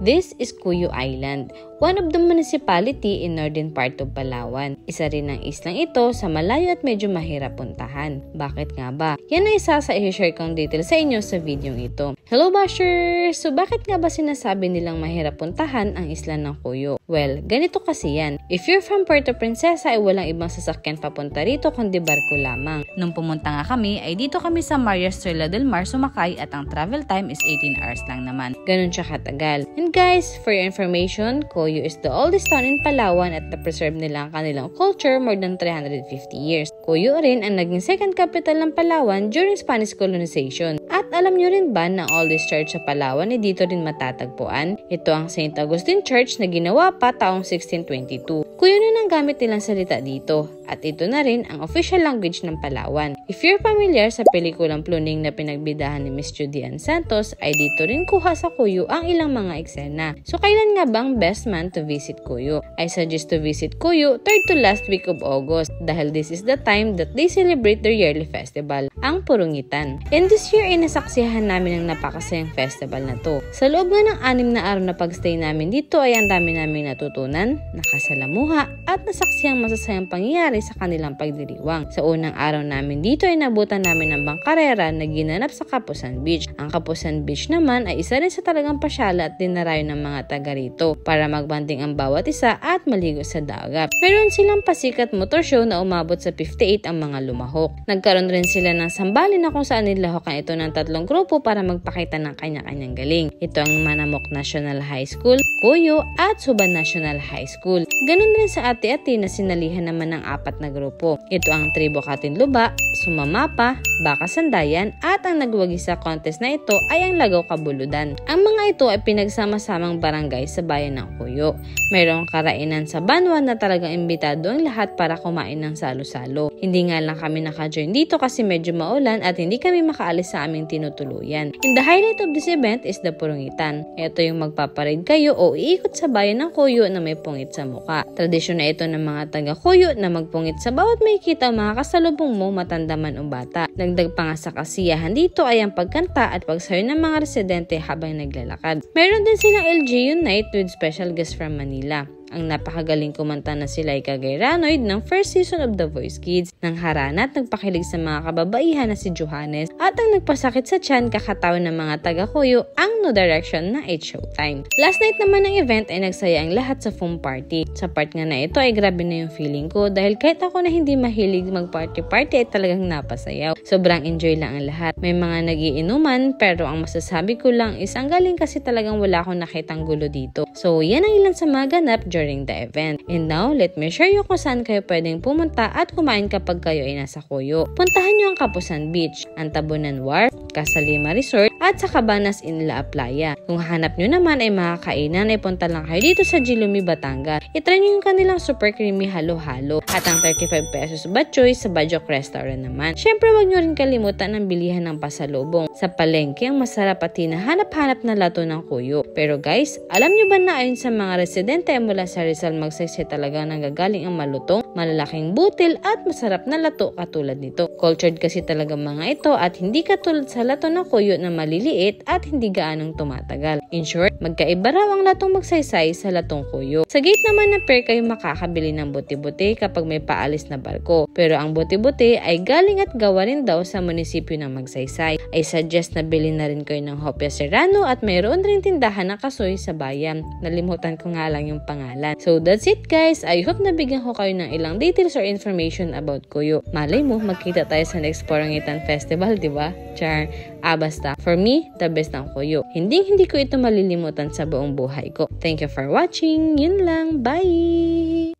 This is Cuyo Island, one of the municipality in northern part of Palawan. Isa rin ang islang ito sa malayo at medyo mahirap puntahan. Bakit nga ba? Yan ay isa sa i-share kong detail sa inyo sa video ito. Hello bashers! So bakit nga ba sinasabi nilang mahirap puntahan ang isla ng Cuyo? Well, ganito kasi yan. If you're from Puerto Princesa ay walang ibang sasakyan papunta rito kundi barko lamang. Nung pumunta nga kami ay dito kami sa Maria Estrella del Mar sumakay at ang travel time is 18 hours lang naman. Ganun siya katagal. And guys, for your information, Cuyo is the oldest town in Palawan at na-preserve nila ang kanilang culture more than 350 years. Cuyo rin ang naging second capital ng Palawan during Spanish colonization. At alam nyo rin ba na oldest church sa Palawan ay dito rin matatagpuan? Ito ang St. Augustine Church na ginawa pa taong 1622. Cuyo na nang gamit nilang salita dito. At ito na rin ang official language ng Palawan. If you're familiar sa pelikulang Pluning na pinagbidahan ni Miss Judian Santos, ay dito rin kuha sa Cuyo ang ilang mga eksena. So kailan nga bang best month to visit Cuyo? I suggest to visit Cuyo 3rd to last week of August dahil this is the time that they celebrate their yearly festival, ang Purungitan. And this year ay nasaksihan namin ang napakasayang festival na to. Sa loob nga ng 6 na araw na pagstay namin dito ay ang dami namin natutunan, nakasalamuha at nasaksihang masasayang pangyayari sa kanilang pagdiriwang. Sa unang araw namin dito ay nabutan namin ng bangkarera na ginanap sa Kapusan Beach. Ang Kapusan Beach naman ay isa rin sa talagang pasyala at dinarayo ng mga taga rito para magbanding ang bawat isa at maligo sa dagat. Meron silang pasikat motor show na umabot sa 58 ang mga lumahok. Nagkaroon rin sila ng sambalin na kung saan nilahokan ito ng 3 grupo para magpakita ng kanya-kanyang galing. Ito ang Manamok National High School, Cuyo at Suban National High School. Ganun rin sa Ati-Ati na sinalihan naman ng 4 na grupo. Ito ang Tribo Katinluba, Sumamapa, Baka Sandayan at ang nagwagi sa contest na ito ay ang Lagaw Kabuludan. Ang mga ito ay pinagsama-samang barangay sa bayan ng Cuyo. Mayroong karainan sa Banwa na talagang imbitado ang lahat para kumain ng salo-salo. Hindi nga lang kami naka-join dito kasi medyo maulan at hindi kami makaalis sa aming tinutuluyan. And the highlight of this event is the Purungitan. Ito yung magpaparade kayo o iikot sa bayan ng Cuyo na may pungit sa muka. Tradisyon na ito ng mga taga Cuyo na magpungit sa bawat makikita ang mga kasalubong mo, matanda man o bata. Dagdag pa nga sa kasiyahan dito ay ang pagkanta at pagsayaw ng mga residente habang naglalakad. Meron din silang LGU night with special guests from Manila. Ang napakagaling kumanta na sila ay Kagay Ranoid ng first season of The Voice Kids, ng harana at nagpakilig sa mga kababaihan na si Johannes at ang nagpasakit sa tiyan kakatawan ng mga taga-Cuyo ang No Direction na 8 Showtime. Last night naman ng event ay nagsaya ang lahat sa foam party. Sa part nga na ito ay grabe na yung feeling ko dahil kahit ako na hindi mahilig mag-party-party ay talagang napasayaw. Sobrang enjoy lang ang lahat. May mga nagiinuman pero ang masasabi ko lang is ang galing kasi talagang wala akong nakitang gulo dito. So yan ang ilan sa mga ganap during the event. And now, let me share you kung saan kayo pwedeng pumunta at kumain kapag kayo ay nasa Cuyo. Puntahan nyo ang Kapusan Beach, ang Tabunan Wharf, Casalima Resort, at sa Cabanas in La Playa. Kung hanap nyo naman ay makakainan ay punta lang kayo dito sa Gilumi, Batangas. Itry nyo yung kanilang super creamy halo-halo at ang 35 pesos batchoy sa Bajok Restaurant naman. Syempre, wag nyo rin kalimutan ang bilihan ng pasalubong. Sa palengke, ang masarap at hinahanap-hanap na lato ng Cuyo. Pero guys, alam nyo ba na ayon sa mga residente mula sa Rizal Magsaysay talaga nanggagaling ang malutong, malalaking butil at masarap na lato katulad nito. Cultured kasi talaga mga ito at hindi katulad sa lato ng Cuyo na maliliit at hindi gaanong tumatagal. In short, magkaiba raw ang latong Magsaysay sa latong Cuyo. Sa gate naman na pier kayo makakabili ng buti-buti kapag may paalis na barko. Pero ang buti-buti ay galing at gawa rin daw sa munisipyo ng Magsaysay. I suggest na bilhin na rin kayo ng Hopia Serrano at mayroon rin tindahan ng kasoy sa bayan. Nalimutan ko nga lang yung pangalan. So that's it guys. I hope nabigyan ko kayo ng ilang details or information about Cuyo. Malay mo, magkita tayo sa next Purungitan Festival, diba? Char. Basta. For me, the best ng Cuyo. Hindi ko ito malilimutan sa buong buhay ko. Thank you for watching. Yun lang. Bye!